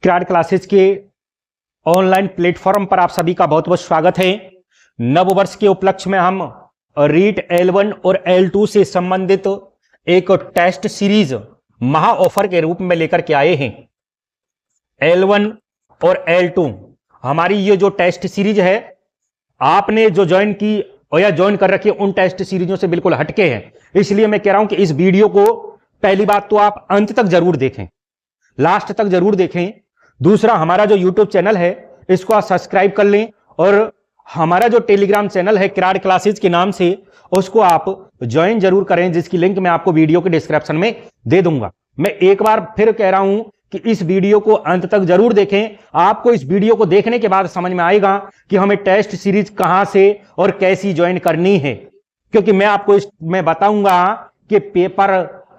Kirad classes के online platform पर आप सभी का बहुत बहुत स्वागत है। नव वर्ष के उपलक्ष्य में हम रीट L1 और L2 से संबंधित एक टेस्ट सीरीज महा ऑफर के रूप में लेकर के आए हैं। L1 और L2 हमारी ये जो टेस्ट सीरीज है, आपने जो ज्वाइन की और या ज्वाइन कर रखी है उन टेस्ट सीरीजों से बिल्कुल हटके हैं। इसलिए मैं कह रहा हूं कि इस वीडियो को पहली बात तो आप अंत तक जरूर देखें, लास्ट तक जरूर देखें। दूसरा, हमारा जो यूट्यूब चैनल है इसको आप सब्सक्राइब कर लें और हमारा जो टेलीग्राम चैनल है किराड क्लासेस के नाम से, उसको आप ज्वाइन जरूर करें, जिसकी लिंक मैं आपको वीडियो के डिस्क्रिप्शन में दे दूंगा। मैं एक बार फिर कह रहा हूं कि इस वीडियो को अंत तक जरूर देखें। आपको इस वीडियो को देखने के बाद समझ में आएगा कि हमें टेस्ट सीरीज कहां से और कैसी ज्वाइन करनी है, क्योंकि मैं आपको मैं बताऊंगा कि पेपर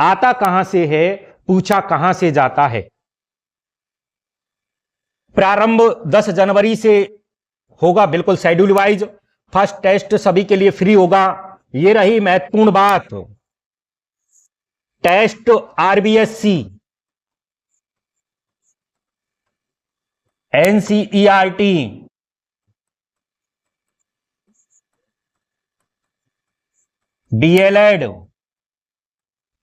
आता कहां से है, पूछा कहां से जाता है। प्रारंभ 10 जनवरी से होगा, बिल्कुल शेड्यूल वाइज। फर्स्ट टेस्ट सभी के लिए फ्री होगा। यह रही महत्वपूर्ण बात। टेस्ट RBSC, NCERT, DLED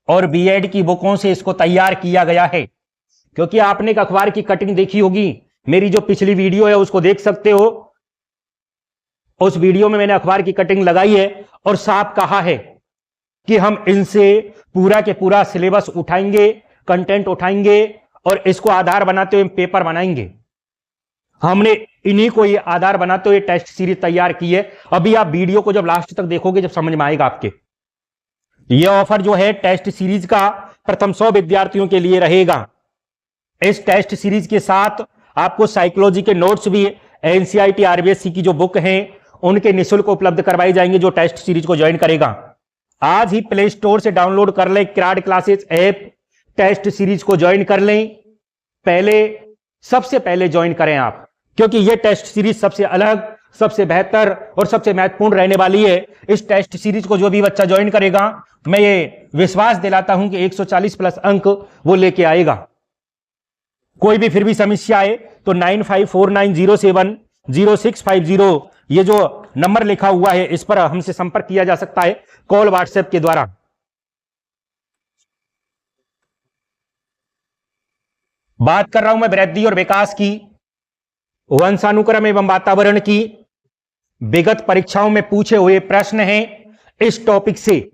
और BEd की बुकों से इसको तैयार किया गया है। क्योंकि आपने एक अखबार की कटिंग देखी होगी, मेरी जो पिछली वीडियो है उसको देख सकते हो। उस वीडियो में मैंने अखबार की कटिंग लगाई है और साफ कहा है कि हम इनसे पूरा के पूरा सिलेबस उठाएंगे, कंटेंट उठाएंगे और इसको आधार बनाते हुए पेपर बनाएंगे। हमने इन्हीं को ये आधार बनाते हुए टेस्ट सीरीज तैयार की है। अभी आप वीडियो को जब लास्ट तक देखोगे, जब समझ में आएगा आपके। यह ऑफर जो है टेस्ट सीरीज का प्रथम 100 विद्यार्थियों के लिए रहेगा। इस टेस्ट सीरीज के साथ आपको साइकोलॉजी के नोट्स भी NCERT RBSC की जो बुक हैं उनके निःशुल्क उपलब्ध करवाई जाएंगे जो टेस्ट सीरीज को ज्वाइन करेगा। आज ही प्ले स्टोर से डाउनलोड कर लें Kirad classes app, test series को ज्वाइन कर लें। सबसे पहले ज्वाइन करें आप, क्योंकि यह टेस्ट सीरीज सबसे अलग, सबसे बेहतर और सबसे महत्वपूर्ण रहने वाली है। इस टेस्ट सीरीज को जो भी बच्चा ज्वाइन करेगा, मैं ये विश्वास दिलाता हूं कि 140 प्लस अंक वो लेके आएगा। कोई भी फिर भी समस्या आए तो 9549070650 ये जो नंबर लिखा हुआ है इस पर हमसे संपर्क किया जा सकता है, कॉल व्हाट्सएप के द्वारा। बात कर रहा हूं मैं वृद्धि और विकास की, वंशानुक्रम एवं वातावरण की। विगत परीक्षाओं में पूछे हुए प्रश्न हैं इस टॉपिक से।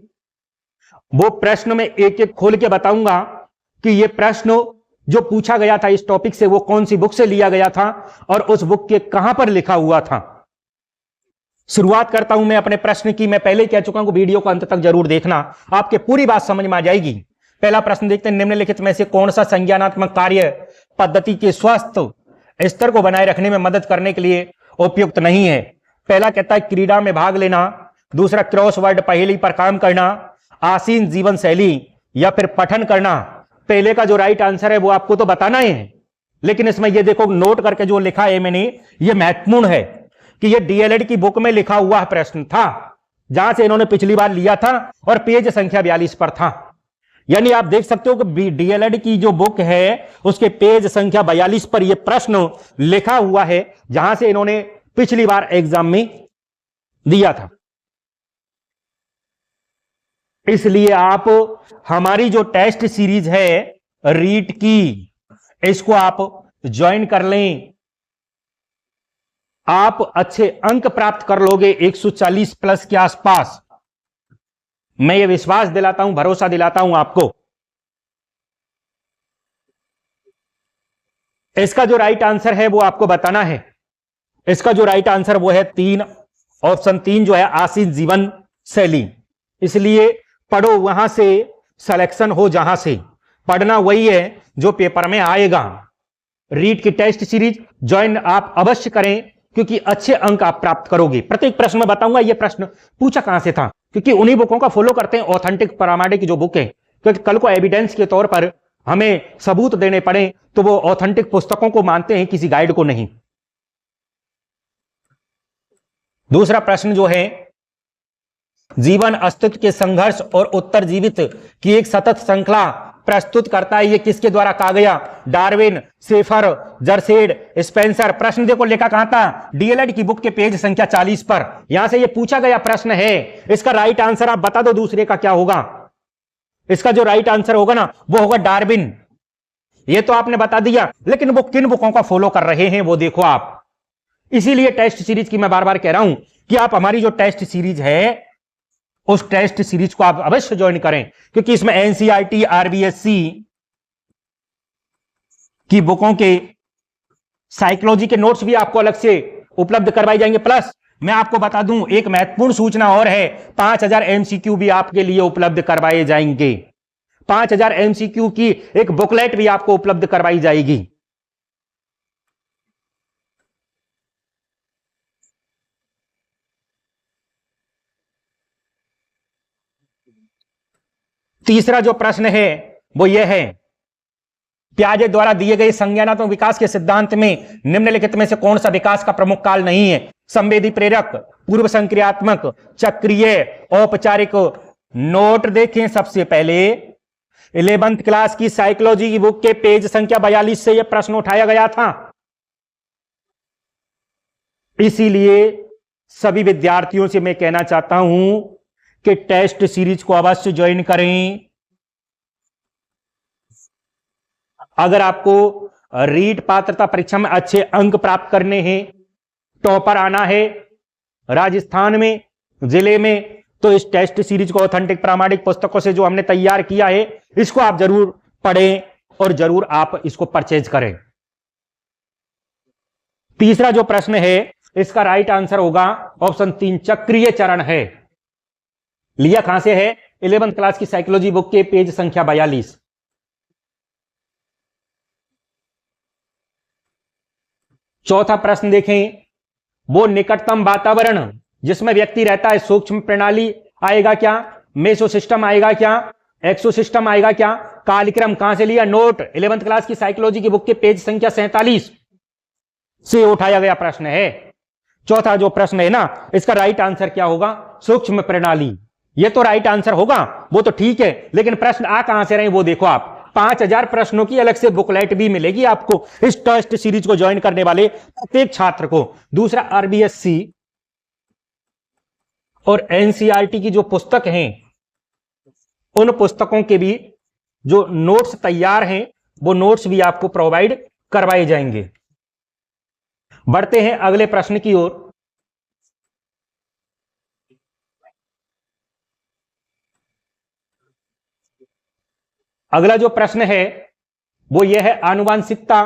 वो प्रश्न में एक एक खोल के बताऊंगा कि ये प्रश्न जो पूछा गया था इस टॉपिक से वो कौन सी बुक से लिया गया था और उस बुक के कहां पर लिखा हुआ था। शुरुआत करता हूं मैं अपने प्रश्न की। मैं पहले कह चुका हूं, वीडियो को अंत तक जरूर देखना, आपके पूरी बात समझ में आ जाएगी। पहला प्रश्न देखते हैं, निम्नलिखित में से कौन सा संज्ञानात्मक कार्य पद्धति के स्वस्थ स्तर को बनाए रखने में मदद करने के लिए उपयुक्त नहीं है। पहला कहता है क्रीड़ा में भाग लेना, दूसरा क्रॉसवर्ड पहेली पर काम करना, आसीन जीवन शैली या फिर पठन करना। पहले का जो राइट आंसर है वो आपको तो बताना है, लेकिन इसमें ये देखो नोट करके जो लिखा है मैंने, ये महत्वपूर्ण है कि ये DLED की बुक में लिखा हुआ प्रश्न था, जहां से इन्होंने पिछली बार लिया था और पेज संख्या 42 पर था। यानी आप देख सकते हो कि DLED की जो बुक है उसके पेज संख्या 42 पर यह प्रश्न लिखा हुआ है, जहां से इन्होंने पिछली बार एग्जाम में दिया था। इसलिए आप हमारी जो टेस्ट सीरीज है रीट की, इसको आप ज्वाइन कर लें। आप अच्छे अंक प्राप्त कर लोगे 140 प्लस के आसपास। मैं ये विश्वास दिलाता हूं, भरोसा दिलाता हूं आपको। इसका जो राइट आंसर है वो आपको बताना है। इसका जो राइट आंसर वो है 3, ऑप्शन 3 जो है आसीन जीवन शैली। इसलिए पढ़ो वहां से, सिलेक्शन हो जहां से, पढ़ना वही है जो पेपर में आएगा। रीट की टेस्ट सीरीज ज्वाइन आप अवश्य करें, क्योंकि अच्छे अंक आप प्राप्त करोगे। प्रत्येक प्रश्न में बताऊंगा ये प्रश्न पूछा कहां से था, क्योंकि उन्हीं बुकों का फॉलो करते हैं, ऑथेंटिक प्रामाणिक जो बुक है। क्योंकि कल को एविडेंस के तौर पर हमें सबूत देने पड़े तो वो ऑथेंटिक पुस्तकों को मानते हैं, किसी गाइड को नहीं। दूसरा प्रश्न जो है, जीवन अस्तित्व के संघर्ष और उत्तर जीवित की एक सतत श्रृंखला प्रस्तुत करता है। ये किसके द्वारा कहा गया? डार्विन, शेफर, जर्सेड, स्पेंसर। प्रश्न देखो लिखा कहां था? डीएलएड की बुक के पेज संख्या 40 पर। यहां से ये पूछा गया प्रश्न है। इसका राइट आंसर आप बता दो, दूसरे का क्या होगा? इसका जो राइट आंसर होगा ना, वो होगा डार्विन। ये तो आपने बता दिया, लेकिन वो किन बुकों का फॉलो कर रहे हैं वो देखो आप। इसीलिए टेस्ट सीरीज की मैं बार बार कह रहा हूं कि आप हमारी जो टेस्ट सीरीज है उस टेस्ट सीरीज को आप अवश्य ज्वाइन करें, क्योंकि इसमें एनसीईआरटी, आरबीएससी की बुकों के साइकोलॉजी के नोट्स भी आपको अलग से उपलब्ध करवाए जाएंगे। प्लस मैं आपको बता दूं एक महत्वपूर्ण सूचना और है, 5000 एमसीक्यू भी आपके लिए उपलब्ध करवाए जाएंगे। 5000 एमसीक्यू की एक बुकलेट भी आपको उपलब्ध करवाई जाएगी। तीसरा जो प्रश्न है वो यह है, पियाजे द्वारा दिए गए संज्ञानात्मक विकास के सिद्धांत में निम्नलिखित में से कौन सा विकास का प्रमुख काल नहीं है? संवेदी प्रेरक, पूर्व संक्रियात्मक, चक्रीय, औपचारिक। नोट देखें सबसे पहले 11th क्लास की साइकोलॉजी की बुक के पेज संख्या 42 से यह प्रश्न उठाया गया था। इसीलिए सभी विद्यार्थियों से मैं कहना चाहता हूं कि टेस्ट सीरीज को अवश्य ज्वाइन करें। अगर आपको रीट पात्रता परीक्षा में अच्छे अंक प्राप्त करने हैं, टॉपर आना है राजस्थान में, जिले में, तो इस टेस्ट सीरीज को ऑथेंटिक प्रामाणिक पुस्तकों से जो हमने तैयार किया है इसको आप जरूर पढ़ें और जरूर आप इसको परचेज करें। तीसरा जो प्रश्न है इसका राइट आंसर होगा ऑप्शन 3, चक्रीय चरण है। लिया कहां से है? 11th क्लास की साइकोलॉजी बुक के पेज संख्या 42। चौथा प्रश्न देखें, वो निकटतम वातावरण जिसमें व्यक्ति रहता है, सूक्ष्म प्रणाली आएगा क्या? मेसो सिस्टम आएगा क्या? एक्सो सिस्टम आएगा क्या? कालक्रम कहां से लिया? नोट 11th क्लास की साइकोलॉजी की बुक के पेज संख्या 47 से उठाया गया प्रश्न है। चौथा जो प्रश्न है ना, इसका राइट आंसर क्या होगा? सूक्ष्म प्रणाली। ये तो राइट आंसर होगा, वो तो ठीक है, लेकिन प्रश्न आ कहां से रहे वो देखो आप। 5000 प्रश्नों की अलग से बुकलेट भी मिलेगी आपको इस टेस्ट सीरीज को ज्वाइन करने वाले प्रत्येक छात्र को। दूसरा, आरबीएससी और एनसीईआरटी की जो पुस्तक हैं उन पुस्तकों के भी जो नोट्स तैयार हैं वो नोट्स भी आपको प्रोवाइड करवाए जाएंगे। बढ़ते हैं अगले प्रश्न की ओर। अगला जो प्रश्न है वो यह है, आनुवांशिकता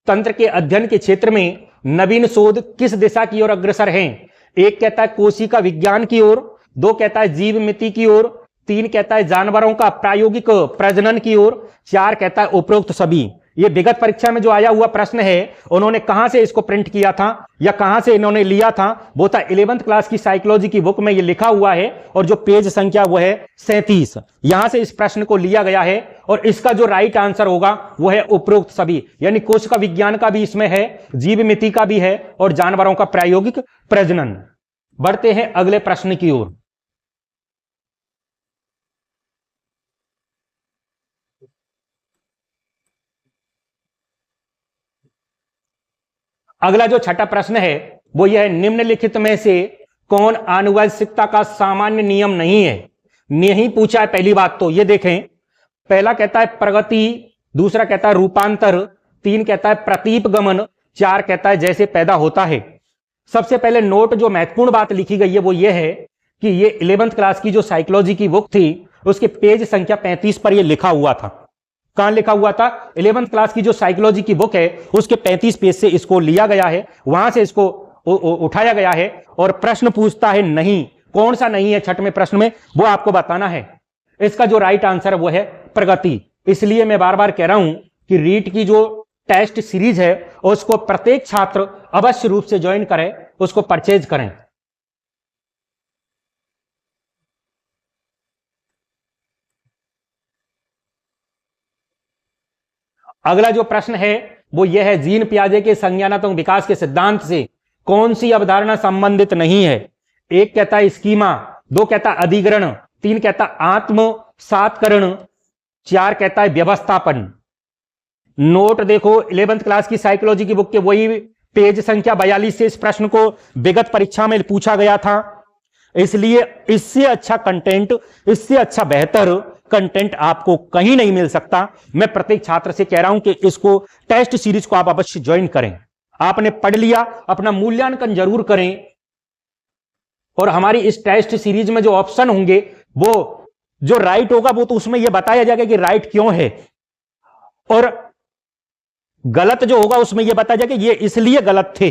तंत्र के अध्ययन के क्षेत्र में नवीन शोध किस दिशा की ओर अग्रसर हैं? 1 कहता है कोशिका विज्ञान की ओर, 2 कहता है जीव मिति की ओर, 3 कहता है जानवरों का प्रायोगिक प्रजनन की ओर, 4 कहता है उपरोक्त सभी। ये विगत परीक्षा में जो आया हुआ प्रश्न है उन्होंने कहां से इसको प्रिंट किया था या कहां से इन्होंने लिया था? वो था 11th क्लास की साइकोलॉजी की बुक में ये लिखा हुआ है और जो पेज संख्या वो है 37। यहां से इस प्रश्न को लिया गया है और इसका जो राइट आंसर होगा वो है उपरोक्त सभी, यानी कोशिका विज्ञान का भी इसमें है, जीव मिति का भी है और जानवरों का प्रायोगिक प्रजनन। बढ़ते हैं अगले प्रश्न की ओर। अगला जो छठा प्रश्न है वो यह है, निम्नलिखित में से कौन आनुवंशिकता का सामान्य नियम नहीं है? नहीं पूछा है पहली बात तो। ये देखें, पहला कहता है प्रगति, दूसरा कहता है रूपांतर, 3 कहता है प्रतीप गमन, 4 कहता है जैसे पैदा होता है। सबसे पहले नोट जो महत्वपूर्ण बात लिखी गई है वो ये है कि ये 11th क्लास की जो साइकोलॉजी की बुक थी उसके पेज संख्या 35 पर ये लिखा हुआ था। कहां लिखा हुआ था? 11th क्लास की जो साइकोलॉजी की बुक है उसके 35 पेज से इसको लिया गया है, वहां से इसको उठाया गया है। और प्रश्न पूछता है नहीं, कौन सा नहीं है छठवें प्रश्न में वो आपको बताना है। इसका जो राइट आंसर है वो है प्रगति। इसलिए मैं बार बार कह रहा हूं कि रीट की जो टेस्ट सीरीज है उसको प्रत्येक छात्र अवश्य रूप से ज्वाइन करें, उसको परचेज करें। अगला जो प्रश्न है वो यह है, जीन पियाजे के संज्ञानात्मक विकास के सिद्धांत से कौन सी अवधारणा संबंधित नहीं है? 1 कहता है स्कीमा, 2 कहता है अधिग्रहण, 3 कहता है आत्मसात्करण, 4 कहता है व्यवस्थापन। नोट देखो 11th क्लास की साइकोलॉजी की बुक के वही पेज संख्या 42 से इस प्रश्न को विगत परीक्षा में पूछा गया था। इसलिए इससे अच्छा कंटेंट, इससे अच्छा बेहतर कंटेंट आपको कहीं नहीं मिल सकता। मैं प्रत्येक छात्र से कह रहा हूं कि इसको टेस्ट सीरीज को आप अवश्य ज्वाइन करें। आपने पढ़ लिया, अपना मूल्यांकन जरूर करें। और हमारी इस टेस्ट सीरीज में जो ऑप्शन होंगे वो जो राइट होगा वो तो उसमें यह बताया जाएगा कि राइट क्यों है, और गलत जो होगा उसमें यह बताया जाएगा कि ये इसलिए गलत थे।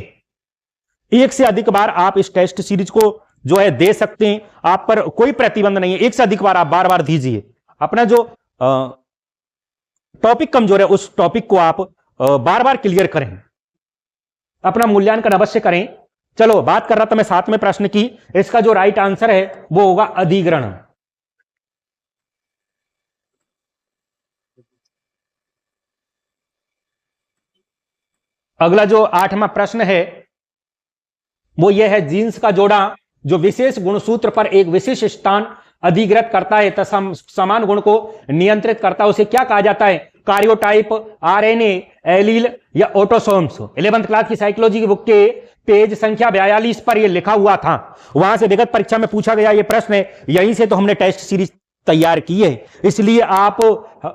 एक से अधिक बार आप इस टेस्ट सीरीज को जो है दे सकते हैं, आप पर कोई प्रतिबंध नहीं है। एक से अधिक बार आप बार बार दीजिए। अपना जो टॉपिक कमजोर है उस टॉपिक को आप बार बार क्लियर करें, अपना मूल्यांकन अवश्य करें। चलो, बात कर रहा था मैं 7वें प्रश्न की। इसका जो राइट आंसर है वो होगा अधिग्रहण। अगला जो 8वां प्रश्न है वो यह है, जीन्स का जोड़ा जो विशेष गुणसूत्र पर एक विशेष स्थान अधिग्रहित करता है तथा समान गुण को नियंत्रित करता है, उसे क्या कहा जाता है? कार्योटाइप, आरएनए, एलील या ऑटोसोम्स। 11th क्लास की साइकोलॉजी की बुक के पेज संख्या 42 पर यह लिखा हुआ था। वहां से विगत परीक्षा में पूछा गया यह प्रश्न है, यहीं से तो हमने टेस्ट सीरीज तैयार की है। इसलिए आप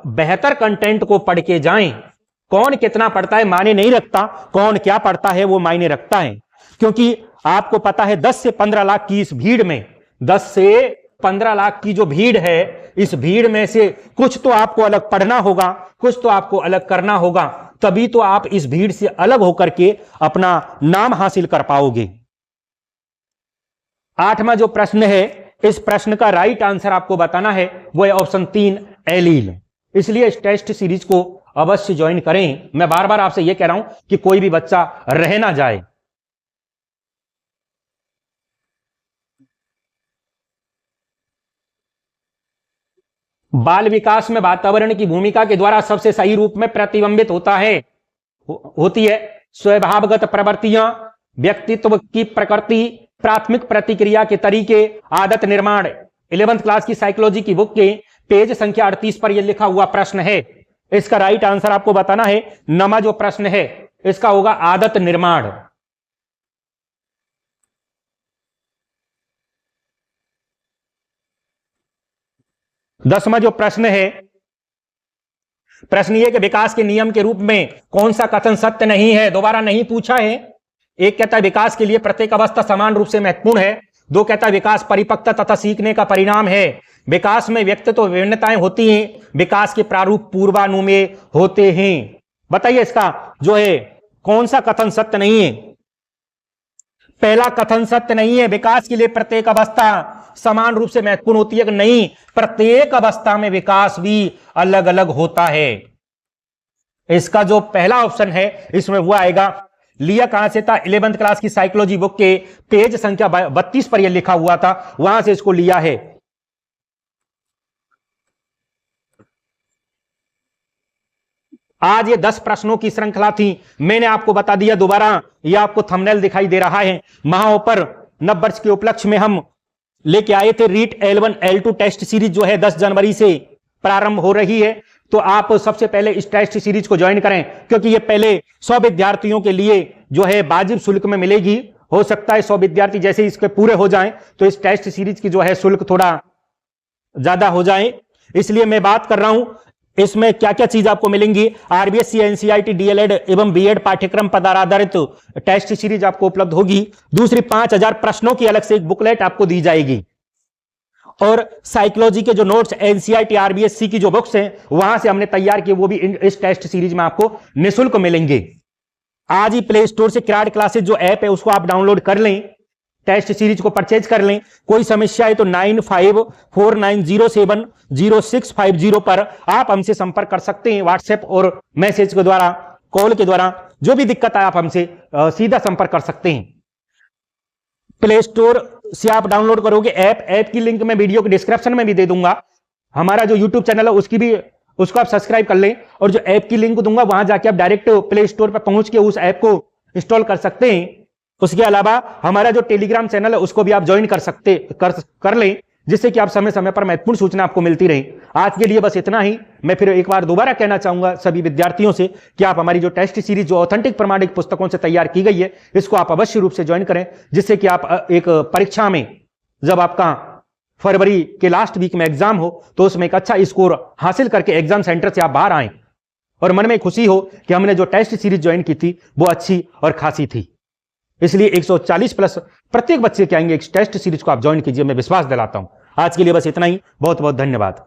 बेहतर कंटेंट को पढ़ के जाएं। कौन कितना पढ़ता है मायने नहीं रखता, कौन क्या पढ़ता है वो मायने रखता है। क्योंकि आपको पता है 10 से 15 लाख की इस भीड़ में, 10 से 15 लाख की जो भीड़ है, इस भीड़ में से कुछ तो आपको अलग पढ़ना होगा, कुछ तो आपको अलग करना होगा, तभी तो आप इस भीड़ से अलग होकर के अपना नाम हासिल कर पाओगे। 8वां जो प्रश्न है, इस प्रश्न का राइट आंसर आपको बताना है, वो है ऑप्शन 3 एलील। इसलिए इस टेस्ट सीरीज को अवश्य ज्वाइन करें। मैं बार बार आपसे यह कह रहा हूं कि कोई भी बच्चा रह ना जाए। बाल विकास में वातावरण की भूमिका के द्वारा सबसे सही रूप में प्रतिबिंबित होती है स्वभावगत प्रवृत्तियां, व्यक्तित्व की प्रकृति, प्राथमिक प्रतिक्रिया के तरीके, आदत निर्माण। 11th क्लास की साइकोलॉजी की बुक के पेज संख्या 38 पर यह लिखा हुआ प्रश्न है। इसका राइट आंसर आपको बताना है। 9वां जो प्रश्न है इसका होगा आदत निर्माण। 10वां जो प्रश्न है, प्रश्न यह कि विकास के नियम के रूप में कौन सा कथन सत्य नहीं है? दोबारा नहीं पूछा है। एक कहता है विकास के लिए प्रत्येक अवस्था समान रूप से महत्वपूर्ण है। 2 कहता है विकास परिपक्वता तथा सीखने का परिणाम है। विकास में व्यक्तित्व विभिन्नताएं होती हैं। विकास के प्रारूप पूर्वानुमेय होते हैं। बताइए इसका जो है कौन सा कथन सत्य नहीं है? पहला कथन सत्य नहीं है। विकास के लिए प्रत्येक अवस्था समान रूप से महत्वपूर्ण होती है कि नहीं, प्रत्येक अवस्था में विकास भी अलग अलग होता है। इसका जो पहला ऑप्शन है इसमें वो आएगा। लिया कहां से था? 11th क्लास की साइकोलॉजी बुक के पेज संख्या 32 पर यह लिखा हुआ था, वहां से इसको लिया है। आज ये 10 प्रश्नों की श्रृंखला थी। मैंने आपको बता दिया दोबारा, ये आपको थंबनेल दिखाई दे रहा है। वहां ऊपर नववर्ष के उपलक्ष्य में हम लेके आए थे REET L1 L2 test series जो है 10 जनवरी से प्रारंभ हो रही है। तो आप सबसे पहले इस टेस्ट सीरीज को ज्वाइन करें, क्योंकि ये पहले 100 विद्यार्थियों के लिए जो है वाजिब शुल्क में मिलेगी। हो सकता है 100 विद्यार्थी जैसे इसके पूरे हो जाएं तो इस टेस्ट सीरीज की जो है शुल्क थोड़ा ज्यादा हो जाए। इसलिए मैं बात कर रहा हूं इसमें क्या क्या चीज आपको मिलेंगी। आरबीएससी, एनसीईआरटी, डीएलएड एवं बीएड पाठ्यक्रम पर आधारित टेस्ट सीरीज आपको उपलब्ध होगी। दूसरी 5000 प्रश्नों की अलग से एक बुकलेट आपको दी जाएगी। और साइकोलॉजी के जो नोट्स एनसीईआरटी, आरबीएससी की जो बुक्स हैं वहां से हमने तैयार किए, वो भी इस टेस्ट सीरीज में आपको निःशुल्क मिलेंगे। आज ही प्ले स्टोर से किराड क्लासेस जो ऐप है उसको आप डाउनलोड कर लें, टेस्ट सीरीज को परचेज कर लें। कोई समस्या है तो 9549070650 पर आप हमसे संपर्क कर सकते हैं। व्हाट्सएप और मैसेज के द्वारा, कॉल के द्वारा, जो भी दिक्कत है आप हमसे सीधा संपर्क कर सकते हैं। प्ले स्टोर से आप डाउनलोड करोगे ऐप की लिंक मैं वीडियो के डिस्क्रिप्शन में भी दे दूंगा। हमारा जो यूट्यूब चैनल है उसको आप सब्सक्राइब कर लें, और जो ऐप की लिंक दूंगा वहां जाके आप डायरेक्ट प्ले स्टोर पर पहुंच के उस ऐप को इंस्टॉल कर सकते हैं। उसके अलावा हमारा जो टेलीग्राम चैनल है उसको भी आप ज्वाइन कर लें, जिससे कि आप समय समय पर महत्वपूर्ण सूचना आपको मिलती रही। आज के लिए बस इतना ही। मैं फिर एक बार दोबारा कहना चाहूंगा सभी विद्यार्थियों से कि आप हमारी जो टेस्ट सीरीज जो ऑथेंटिक प्रमाणिक पुस्तकों से तैयार की गई है, इसको आप अवश्य रूप से ज्वाइन करें, जिससे कि आप एक परीक्षा में जब आपका फरवरी के लास्ट वीक में एग्जाम हो तो उसमें एक अच्छा स्कोर हासिल करके एग्जाम सेंटर से आप बाहर आए और मन में खुशी हो कि हमने जो टेस्ट सीरीज ज्वाइन की थी वो अच्छी और खासी थी। इसलिए 140 प्लस प्रत्येक बच्चे के आएंगे, एक टेस्ट सीरीज को आप ज्वाइन कीजिए, मैं विश्वास दिलाता हूं। आज के लिए बस इतना ही। बहुत बहुत धन्यवाद।